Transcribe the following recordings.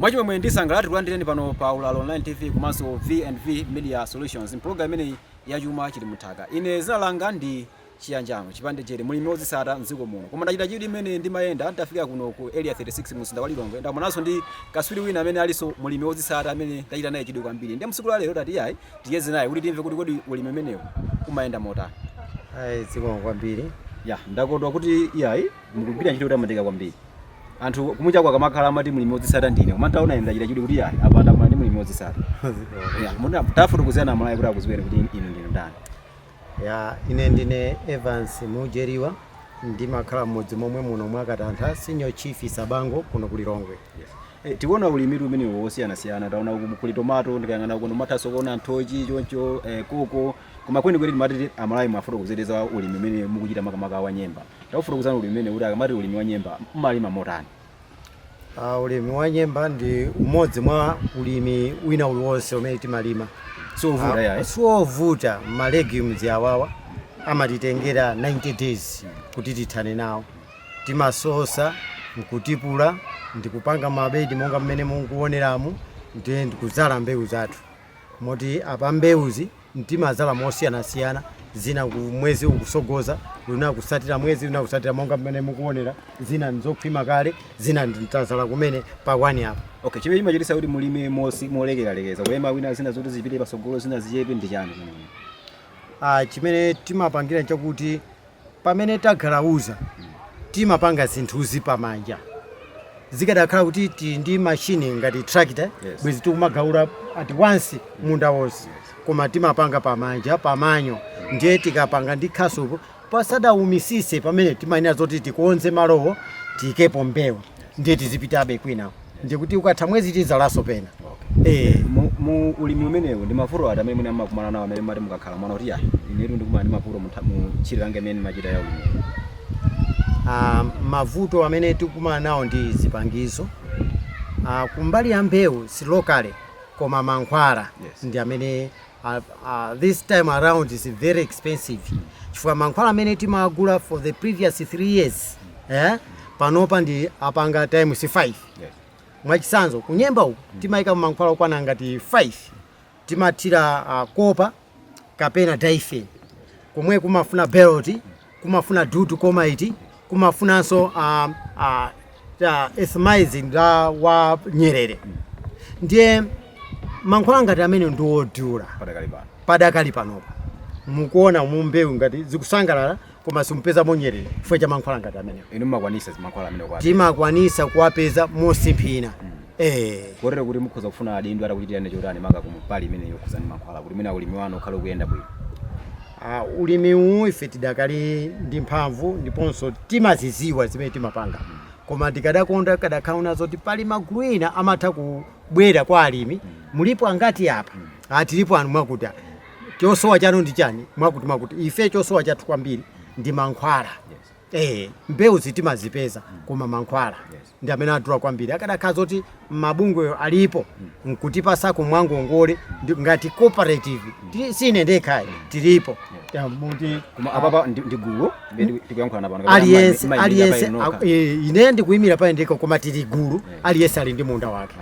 Mwachimwe ndisangala tikulandireni pano pa Ulalo Online TV komanso V&V Media Solutions. Program imene ya chuma chili muthaka. Ine zina langa ndi Chiyanjano chipande chere mulimi wozisata mdziko muno. Koma ndachita chidi imene ndimayenda ndafika kuno ku area 36 mu mzinda wa Lilongwe. Ndamonanso ndi kaswiri wina amene aliso mulimi wozisata amene ndachita naye chidi kwambiri. Ndi msiku lero tati yayi tiyeze naye kuti timve kuti kodi ulimi umenewu umayenda motani. Dziko kwambiri. Ya ndakondwa kuti yayi mukugwira ntchito yotamandika kwambiri. Anthu kumucha kwa kamakhala amati mulimi wozisata ndine koma taona enda chida chidi kuti yayi apanda mwana mulimi wozisata. Ya muna tafuta kuziyana amalayi kuti akuzwere kuti ine ndine ndani. Ya ine ndine Evans Mujeriwa ndimakhala mmodzi momwe muno mwakatantha senior chief Sabango kuno ku Lilongwe. Tiona ulimi umene wosiyana taona kuli tomato ndikayangana kuno mathaso kuona nthochi choncho koko koma kweni kweli timati amalayi mafuta kuzeteza ulimi umene mukuchita makamaka wa nyemba. Tafuta kuzana ulimi umene kuti akamati ulimi wa nyemba mmalima motani. Ulimi wa nyemba ndi umodzi mwa ulimi wina uliwonse umene timalima. Sovuta yayi. Sovuta ma legumes awawa amatitengera 90 days kuti tithane nawo. Timasosa nkutipula ndikupanga mabedi monga mmene mukuoneramu ndiye ndikuzala mbewu zathu. Moti apa mbewuzi ntimazala mosiyana zina kumwezi ukusogoza luna kusatira mwezi luna kusatira monga mmene mukuonera zina nzokhwima kale zina nditazala kumene pa 1 apo. Okay, chimene chimachitisa kuti mulime molekeza kuyema wina zina zoti zipite pasogolo zina zichepe ndi chani chimene. Chimene timapangira chakuti pamene tagalauza timapanga zinthuzi pamanja. Zikadakhala kuti ndi machine ngati tractor bwezi tikumagaula at once munda wonse koma timapanga pamanja pamanyo ndiye tikapanga ndi khasupo pasadaumisise pamene timanena zoti tikonze malowo tikepo mbewu ndiye tizipitabe kwina ndiye kuti ukatha mwezi tizalaso pena. Mu ulimi umenewu ndi mavuto ati amene amakumana nawo amene mati mukakhala mwana kuti yayi inetu ndikumana ndi mavuto mu chiri lange amene machita ya ulimi. Mavuto amene tikumana nawo ndi zipangizo. Kumbali ya mbewu si locally koma mankhwala ndi amene this time around is very expensive. Chifukwa mankhwala amene timagula for the previous 3 years panopa ndi apanga times 5. Mwachisanzo kunyemba uku timayika mankhwala okwana ngati 5 timathira kopa kapena daifen komwe kumafuna berot kumafuna dutu komite kumafunanso ethmazine wa nyerere. Ndiye mankhwala ngati amene ndiwodula padakali panopa mukuona mumbewu ngati zikusangalala koma simpeza monyerere chifukwa cha mankhwala ngati amene. Inu makwanisa mankhwala amene kwa timakwanisa kuwapeza mosimphina. Korero kuti mukhoza kufuna adindo atakuchitira ndi chotani maka kumupali imene yokuzani mankhwala kuti mina ulimi wanu ukhale kuyenda bwino. Ulimi uwu ife tidakali ndi mphamvu ndiponso timaziziwa zimene timapanga koma tikadakonda kadakhauna zoti pali magulu ena amatha kubwera kwa alimi mulipo angati apa tilipo anu mwakuti chosowa chanu ndi chani mwakuti ife chosowa chathu kwambiri ndi mankhwala. Mbewu zitimazipeza koma mankhwala ndi amene adula kwambiri. Akadakhala zoti mabungwe alipo nkutipasako mwangongole ngati cooperative sine ndekhayi tilipo. Koma apapa ndi gulu tikuyankhula napano aliyense ine ndikuyimira pale ndiko koma tili gulu aliyense ali ndi munda wake.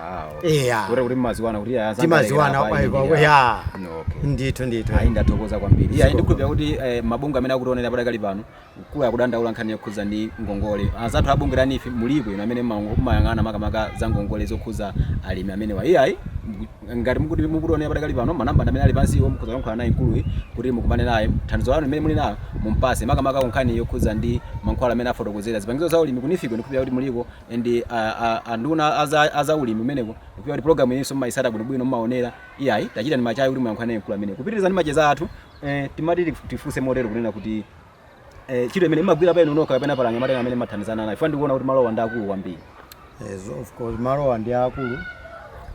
Kuti maziwana kuti timaziwana ndithu ayi ndathokoza kwambiri. Iya ndikukhulupirira kuti mabungwe amene akutionera padakali pano kuya kudandaula nkhani yokhuza ndi ngongole azathu abungirani ife mulipo ino amene mayang'ana makamaka za ngongole zokhuza alimi amene wa iyayi ngati mukutionera padakali pano manamba amene ali pansi iwo mukhoza kuyankhula naye mkuluyi kuti mukumane naye thandizo lanu imene muli nayo mumpase makamaka nkhani yokhuza ndi mankhwala amene afotokozera zipangizo za ulimi kunifiko ndikupira kuti muliko ndi anduna aza ulimi umeneko kupira kuti program yenso mmayisata bwinobwino mmaonera iyayi tachita ndi machayi kuti muyankhula naye mkulu amene kupitiriza ndi macheza athu timati tifuse modelo kunena kuti chiro imene imagwira pano unoka kapena palanga matenda amene mathandizana nayo ifa ndikuona kuti malowa ndi akulu kwambiri. Of course malowa ndi akulu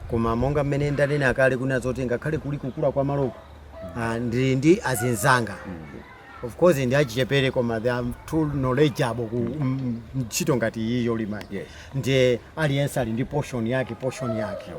koma monga mmene ndanena kale kuna zoti ngakhale kuli kukula kwa maloko ndi azenzanga of course ndi achichepere koma they are too knowledgeable ku ntchito ngati iyi yolima. Yes. Ndiye aliyense ali ndi portion yake.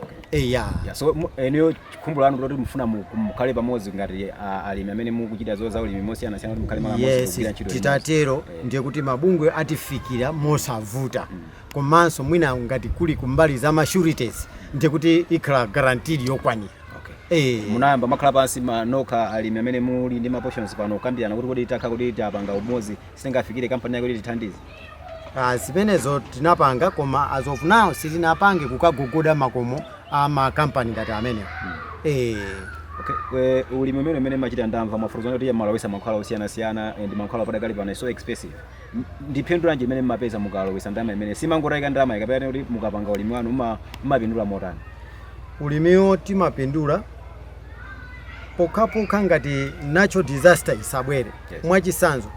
Okay. Yeah, so eniyo kumbula lanu kuti mufuna mukhale pamodzi ngati alimi amene mukuchita zoza ulimi mosiyana-siyana kuti mukhale pamodzi kugwira ntchito. Titatero ndiye kuti mabungwe atifikira mosavuta. Komanso mwina ngati kuli kumbali za maturities ndiye kuti ikhala guaranteed yokwanira. Munayamba makhala pansi manokha alimi amene muli ndi portions pano kambirana kuti itakha kuti tapanga umodzi singafikire kampani yako kuti ithandize. Zimenezo tinapanga koma as of now sitinapange kukagogoda makomo ama company ngati amenewo. Okay, ulimi umene machita ndamva mafuruzo kuti yamalowesa mankhwala osiyana-siyana and mankhwala padakali pano so expensive. Ndiphindu lanje imene mapeza mukalowesa ndama imene simangotayika ndama ikapena kuti mukapanga ulimi wanu mumapindula motani. Ulimiwo timapindula pokapoka ngati natural disaster isabwere. Mwachisanzo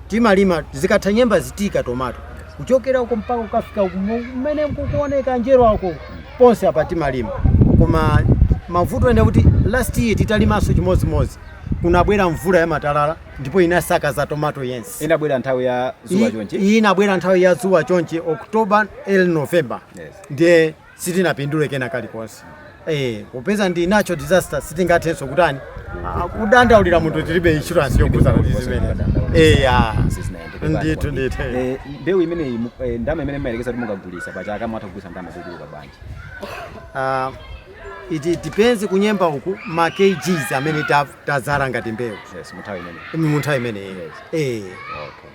timalima zikatha nyemba zitika tomato kuchokera uko mpaka ukafika umene mkukuoneka njero wako ponse apa timalima. Koma mavuto ene kuti last year titalimaso chimodzimodzi kunabwera mvula ya matalala ndipo inasaka za tomato yense. Inabwera nthawi ya zuwa chonchi. Inabwera nthawi ya zuwa chonchi October November. Ndiye sitinapindule kena kalikonse. Kupeza ndi natural disaster sitingathenso kutani kudandaulira munthu tilibe insurance yokuza kuti zimene. Ndithu. Mbewu imene ndama imene mmayelekeza kuti mungagulisa pachaka matha kugulisa ndama zochuluka bwanji. It depends kunyemba uku ma kgs amene tazara ngati mbewu. Munthawi imene. Okay.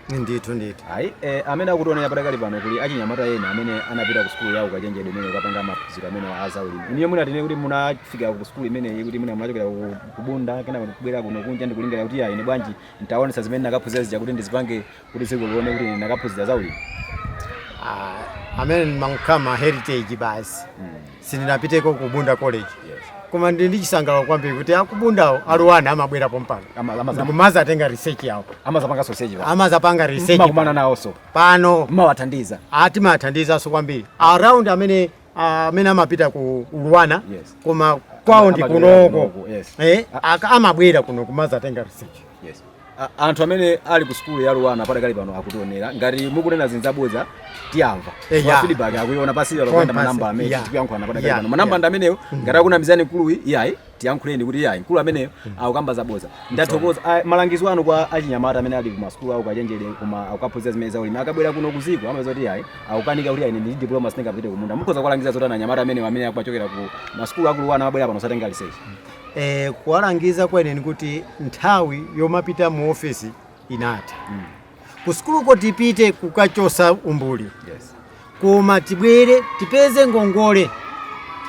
Ndithu. Ayi amene akutionera padakali pano kuli achinyamata ena amene anapita ku skulu yawo kachenjede imene ukapanga maphunziro amene azaulimi. Iniyo munatine kuti munafika ku skulu imene kuti munachokera kubunda kena kubwera kuno kunja ndikulingirira kuti ine bwanji nitaonesa zimene nakaphunzira zija kuti ndizipange kuti zikuone kuti nakaphunzira zaulimi. Amene mankama heritage basi. Sindinapiteko kubunda college. Koma ndi chisangalalo kwambiri kuti akubundawo aluwana amabwera pompano. Ndikumaza atenga research yawo. Amazapanga sausage ba. Amazapanga research. Makumana nawo so. Pano mawathandiza. Timathandiza so kwambiri. Around amene amapita ku Luwana. Koma kwawo ndi kunoko. Amabwera kuno kumaza atenga research. Anthu amene ali ku skulu ya Luwana padakali pano akutionera ngati mukunena zinzaboza tiyamva. Feedback akuiona pasi ya lokanda manamba amene tikuyankhulana padakali pano. Manamba ndameneyo ngati akuna mizani nkulu iyayi tiyankhuleni kuti iyayi nkulu ameneyo akukamba zaboza. Ndathokoza malangizo anu kwa achinyamata amene ali ku maskulu awo kachenjede koma akuphunzira zimene zaulimi akabwera kuno kuziko amaza kuti iyayi akukanika kuti ine ndi diploma singapite kumunda. Mukhoza kuwalangiza zotana anyamata amene akumachokera ku maskulu akulu Luwana abwera pano satenga research. Kuwalangiza kwene kuti nthawi yomapita mu office inatha. Ku skuluko tipite kukachosa umbuli. Koma tibwere tipeze ngongole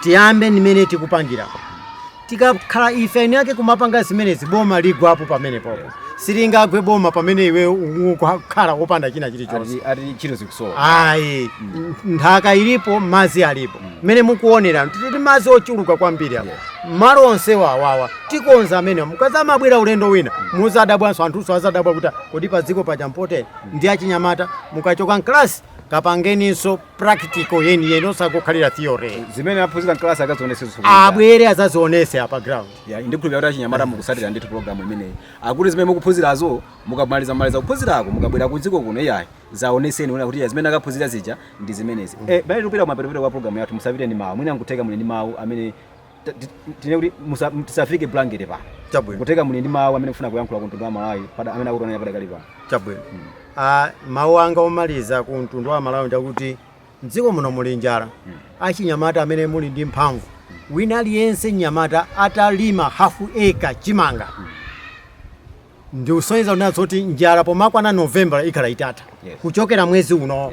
tiyambe nimene tikupangira. Tikakhala ife yake kumapanga zimenezi boma ligwapo pamene popo. Silingagwe boma pamene iwe ukukhala wopanda china chilichonse. Ati chiro zikusowa. Nthaka ilipo mazi alipo. Mene mukuonera tili mazi ochuluka kwambiri apo. Malo onse wawawa tikonza amene mukazamabwera ulendo wina muzadabwanso anthuso azadabwa kuti kodi pa dziko pa Champote ndi achinyamata mukachoka class kapangeninso practical yeni osakukhalira theory. Zimene aphunzira class akazionese so. Abwere azazionese apa ground. Ndikukhulupirira kuti achinyamata mukusatira ndithu program imeneyi. Akuti zimene mukuphunzirazo mukamaliza kuphunzirako mukabwera ku dziko kuno iyayi zaoneseni una kuti zimene akaphunzira zija ndi zimenezi. Bali tupita kumapetepete kwa program yathu musapite ndi mawu. Mwina nkuteka muli ndi mawu amene tine kuti musafike blanket pa. Chabwino. Kuteka muli ndi mawu amene mfuna kuyankhula ku mtundu wa Malawi amene akutonera padakali pa. Chabwino. Mawu anga omaliza ku mtundu wa Malawi ndakuti mdziko muno muli njala. Achinyamata amene muli ndi mphamvu. Wina aliyense nyamata atalima half acre chimanga. Ndi usonyeza unazo kuti njala pomakwana November ikhala itatha. Kuchokera mwezi uno.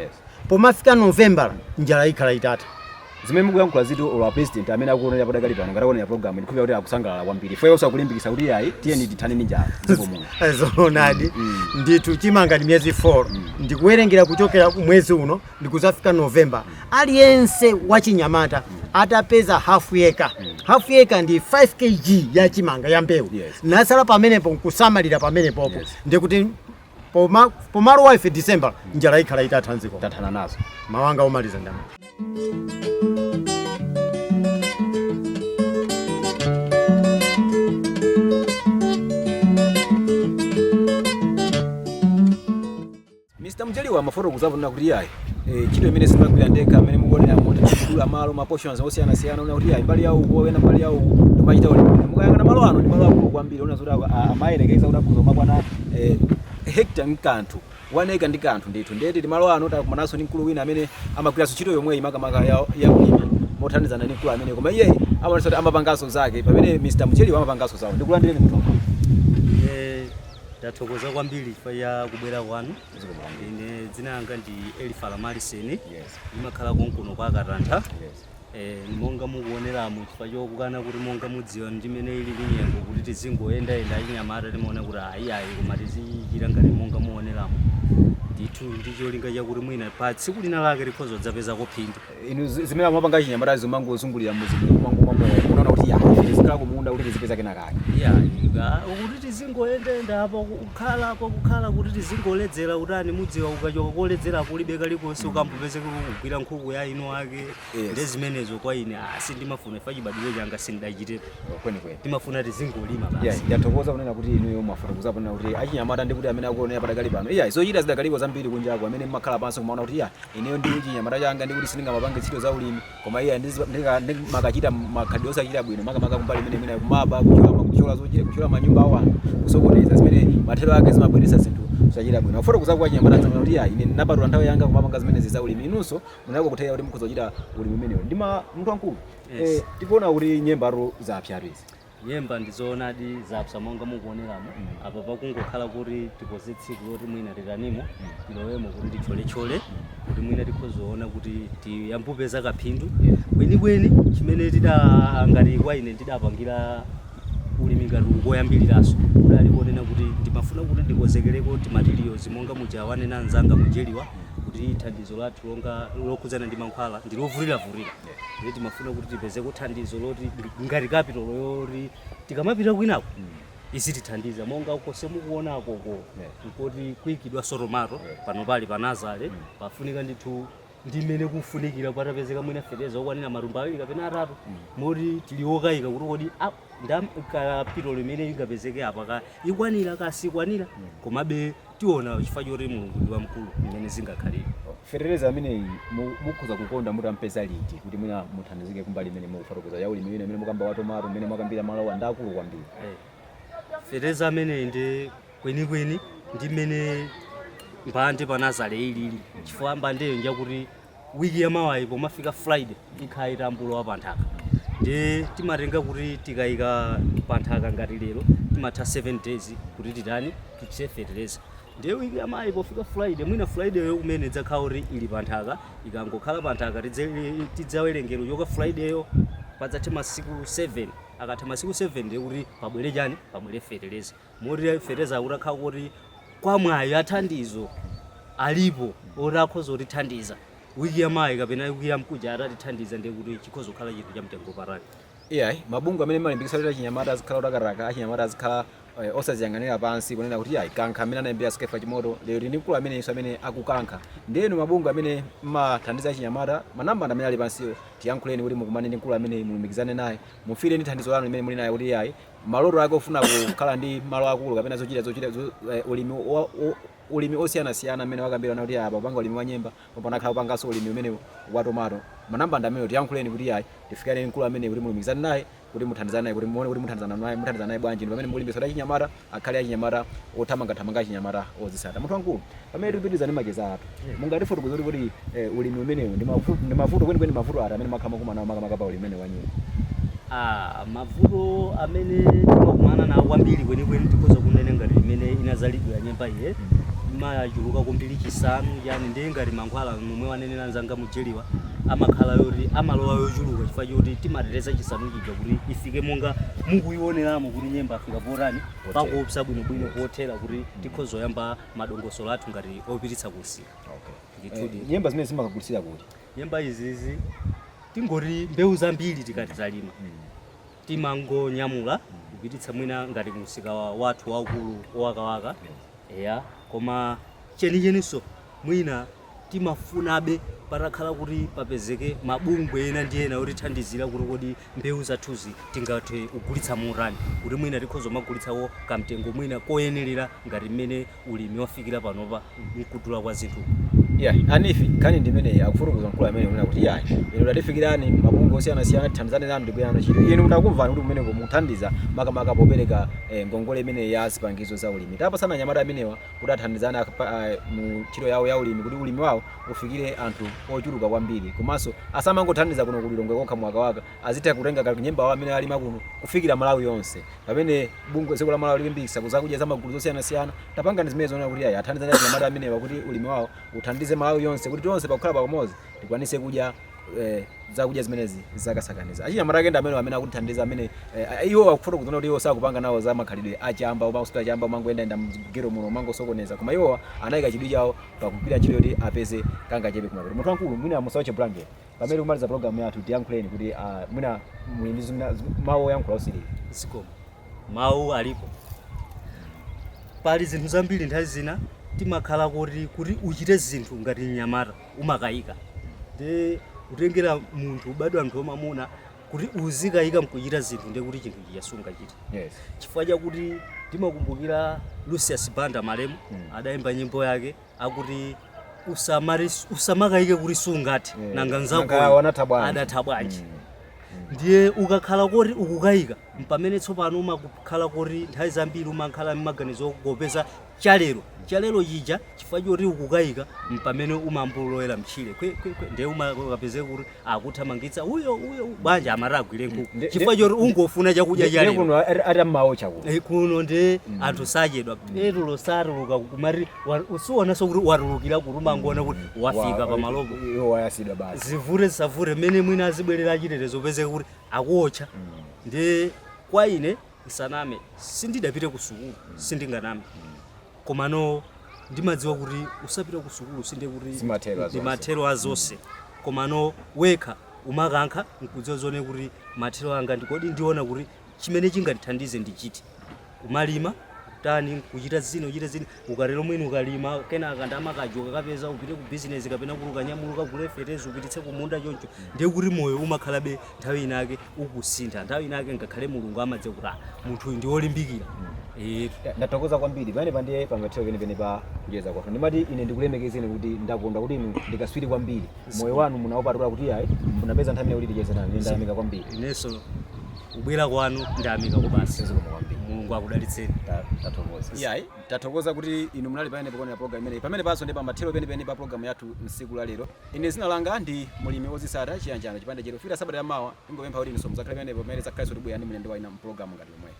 Pomafika November njala ikhala itatha. Zimene mukuyankhula zitu ola president amene akuonera padakali pano ngati akuonera program ndikupira kuti akusangalala kwambiri. Fo yonse akulimbikisa kuti yayi tiyeni tithane ndi njala dziko muno. Zonadi. Ndithu chimanga ndi myezi 4. Ndikuwerengera kuchokera mwezi uno ndikuzafika November. Aliyense wachinyamata atapeza half acre. Half acre ndi 5 kg ya chimanga ya mbewu. Nasala pamenepo kusamalira pamenepo. Ndikuti pomalo wa ife December njala ikhala itatha nziko. Tathana nazo. Mawanga omaliza ndama. iwa mafoto kuzavuna kuti yayi chito imene simagwira ndekha amene mukuonera mutidula malo ma portions osiyana una kuti yayi mbali yawo kuwena mbali yawo ndimachita ulimi mukayangana malo ano ndi malo akulu kwambiri una zoti amayerekeza kuti akhuza makwana hectare nkanthu 1 acre ndi kanthu ndithu ndeti malo ano takumananso ndi mkulu wina amene amagwiranso ntchito yomweyi makamaka ya ulimi mothandizana ndi mkulu amene koma iye amaonesa kuti amapanganso zake pamene Mr. Mucheliwa amapanganso zawo ndikulandireni munthu ndathokoza kwambiri chifukwa cha kubwera kwanu. Ine dzina langa ndi Elifala Maliseni, ndimakhala konkuno kwa Katantha. Monga mukuoneramo chifukwa chokukana kuti monga mudziwa ndimene ili linyengo kuti tizingoyendayenda achinyamata timaona kuti ayi koma tizichita ngati monga muoneramo ndithu ndicholinga chakuti mwina pa tsiku lina lake likhoza kudzapezako phindu. Inu zimene amapanga achinyamata zimangozungulira unaona kuti yayi zikhala kumunda kuti tizipeza kenakake kuti tizingoyendayenda apa kukhala kuti tizingoledzera utani mudziwa ukachoka koledzera kulibe kalikonse ukambopezeka kugwira nkhuku ya ino ake ndi zimenezo kwa ine sindimafuna ifa chibadwire changa sindachitepo kwenikweni timafuna tizingolima basi. Yathokoza kunena kuti inuyo mafuna kuzapona kuti achinyamata ndi kuti amene akuonera padakali pano zochita zidakaliko zambiri kunjako amene mmakhala pansi kumaona kuti ineyo ndi chinyamata changa ndi kuti sindingamapange ntchito za ulimi koma ndimakachita makhadwe osachita bwino makamaka kumbali imene mwina kumaba kuchola manyumba awantu kusokoneza zimene mathero ake zimabweretsa zinthu zachita bwino mafoto kuzakuwa chinyamata zamene kuti ine napatula nthawi yanga kumapanga zimene za ulimi inunso munako kuthera kuti mukhoza kuchita ulimi umenewo ndima munthu wankulu tikuona kuti nyembaro zapyatwizi nyemba ndizoonadi zapsa monga mukuoneramo apa pakungokhala kuti tikoze tsiku loti mwina titanimo tilowemo kuti ticholechole kuti mwina tikhozoona kuti tiyambupeza kaphindu kwenikweni chimene ngati kwa ine ndidapangira ulimi ngati ngoyambiriraso udali kuonena kuti ndimafuna kuti ndikozekereko timaterials monga mujawanena anzanga Mucheliwa kuti thandizo lathu longa lokhudzana ndi mankhwala ndilovulira-vulira ndi timafuna kuti tipeze kuthandizo loti ngati capital yoti tikamapita kwinako isitithandiza monga ukose mukuonako kuti kuyikidwa Soromato pano pali panazale pafunika ndithu ndimene kufunikira patapezeka mwina fertilizer okwanira marumba 2 kapena 3 moti tiliwokayika kuti kodi kapitolo imene ingapezeke apa ikwanira kasikwanira komabe tiona chifukwa choti Mulungu ndi wamkulu imene zingakhalira. Fertilizer amene mukhoza kukonda mutampeza liti kuti mwina muthandizike kumbali imene mukufotokoza ya ulimi imene mukamba wa tomato imene mwakambira malo andakulu kwambiri. Fertilizer amene ndi kwenikweni ndimene mbande panazale ilili chifukwa mbandeyo njakuti wiki yamawayi pomafika Friday ikhala itambulo wa panthaka ndi timatenga kuti tikayika panthaka ngati lero timatha 7 days kuti titani tichite fertilizer ndiye wiki yamawayi pofika Friday mwina Friday yo kumene idzakhala kuti ili panthaka ikangokhala panthaka tidzawerengero yoka Friday yo padzathe masiku 7 akatha masiku 7 ndiye kuti pabwere chani pabwere fertilizer moti fertilizer akutakhala kuti kwa mwayi athandizo alipo oti akhoza kutithandiza wiki yamayi kapena wiki yamkuja atatithandiza ndiye kuti chikhoza kukhala chinthu cha mtengo patali. Mabungu amene malimbikitsa kuti achinyamata azikhala otakaraka achinyamata azikhala osaziyang'anira pansi kunena kuti kankha amene anayambira skefa chimoto lero ndi mkulu amene amene akukankha ndiyenu mabungu amene mmathandiza achinyamata manamba amene ali pansiwo tiyankhuleni kuti mukumane ndi mkulu amene mulumikizane naye mufire ndi thandizo lanu limene muli naye kuti maloto ake ofuna kukhala ndi malo akulu kapena zochita ulimi osiyana-siyana amene wakambira kuti apa upanga ulimi wa nyemba popana khala upanganso ulimi umene wa tomato manamba amene tiyankhuleni kuti tifikane mkulu amene kuti mulumikizane naye kuti muthandizane naye kuti muone kuti muthandizana naye bwanji ndipo pamene mulimbikitsa achinyamata akhale achinyamata othamanga achinyamata ozisata. Munthu wankulu pamene tipitiriza ndi makeza athu mungatifotokoze kuti ulimi umenewu ndi mavuto kwenikweni mavuto ati amene makhala nawo makamaka pa ulimi umene wa nyemba. Mavuto amene timakumana nawo kwambiri kwenikweni tikhoza kunena ngati imene inazalidwa nyemba iye imachuluka kumbiri chisanu yani ndiye ngati mankhwala momwe wanenera anzanga Mucheliwa amakhala yoti amalowa yochuluka chifukwa choti timateteza chisanu chija kuti ifike monga mukuyioneramo kuti nyemba afika potani pakuopsa bwinobwino kothera kuti tikhoza yamba madongosolo athu ngati opititsa kusika. Nyemba zimene zimakagulitsira kuti nyemba izizi tingoti mbewu zambiri tikati talima timangonyamula kupititsa mwina ngati musika wathu waukulu owakawaka koma chenicheniso mwina timafunabe patakhala kuti papezeke mabungwe ena ndi ena otithandizira kuti kodi mbewu zathuzi tingathe kugulitsa motani kuti mwina tikhoza magulitsawo kamtengo mwina koyenerera ngati mmene ulimi wafikira panopa mkudula kwa zinthu. Anifi kani ndimene akufurukuza mkulu amene unena kuti ino latifikirani mabungwe osiyanasiyana tithandizane nanu ndikuyana chito inu munakumvani kuti mmene muthandiza makamaka popereka ngongole imene ya zipangizo za ulimi tapasana anyamata amenewa kuti athandizane mu ntchito yawo ya ulimi kuti ulimi wawo ufikire anthu ochuluka kwambiri komanso asamangothandiza kuno kulilongwe kokha mwaka waka azitha kutenga nyemba wawo amene alima kuno kufikira Malawi yonse pamene bungwe dziko la Malawi limbikisa kuzakudya za magulu osiyanasiyana tapanga zimene zoona kuti athandizane anyamata amenewa kuti ulimi wawo uthandize Malawi yonse kuti tonse pakukhala pamodzi tikwanise kudya zakudya zimenezi zakasakaniza achinyamata akenda amene akutithandiza amene iwo akufotokoza kuti iwo sakupanga nawo za makhalidwe achamba umakusuta chamba umangoenda mgero muno umangosokoneza koma iwo anayika chidwi chawo pakugwira ntchito yoti apeze kanga chepe kumapeto munthu wankulu mwina musawache blanket pamene kumaliza program yathu tiyankhuleni kuti mwina muyimbizi mawu oyankhula usiriri zikomo mawu alipo pali zinthu zambiri nthawi zina timakhala kuti uchite zinthu ngati mnyamata umakayika ndi kutengera munthu ubadwa anthu omamuna kuti uzikayika mkuchita zinthu ndi kuti chinthu chiyasungachita chifukwa chakuti timakumbukira Lucius Banda Malemu adayimba nyimbo yake akuti usamakayike kuti sungati nanga nzako adatha bwanji ndiye ukakhala kuti ukukayika mpamene tsopano umakhala kuti nthawi zambiri umakhala m'maganizo okupeza chalero chija chifukwa choti ukukayika mpamene umambulowera mchire ndiye ukapeze kuti akuthamangitsa uyo bwanji amaragwire nkhuku chifukwa choti ungofuna chakudya chalero kuno atammawo chakudya kuno ndi anthu sachedwa petulo satuluka kumati usiwonanso kuti watulukira kuti umangoona kuti wafika pamalopo wayasidwa basi zivute zisavute mmene mwina azibwerera achitetezo peze kuti akuotcha ndi kwa ine nsaname sindidapite ku sukulu sindinganame komano ndimadziwa kuti usapita ku sukulu sinde kuti mathero azonse komano wekha umakankha nkudziwa zone kuti mathero anga ndikodi ndiona kuti chimene chingatithandize ndichiti umalima tani kuchita zino ukalero mwini ukalima kenaka ndamakajoka kapeza upite ku business kapena kulukanyamuluka kule fetezo upititse ku munda choncho ndiye kuti moyo umakhalabe nthawi inake ukusintha nthawi inake ngakhale mulungu amadziwa kuti munthu ndi olimbikira ndatokoza kwambiri pamene pandiye pangathero penepene pa kucheza kwathu ndimati ine ndikulemekezeni kuti ndakondwa kuti inu ndikaswiri kwambiri moyo wanu munaopatula kuti munapeza nthawi kuti ticheze nanu ndayamika kwambiri inenso ubwera kwanu ndayamika kubasi mulungu akudalitseni tathokoza kuti inu munali pamene pakuonera program imeneyi pamene panso ndi pamathero penepene pa program yathu msiku la lero ine zina langa ndi mulimi ozisata chiyanjano chipande chero fika sabata ya mawa ingopempha kuti inso muzakhale pamene zakhalenso tibwera ndi mlendo wa ina mu program ngati yomweyo.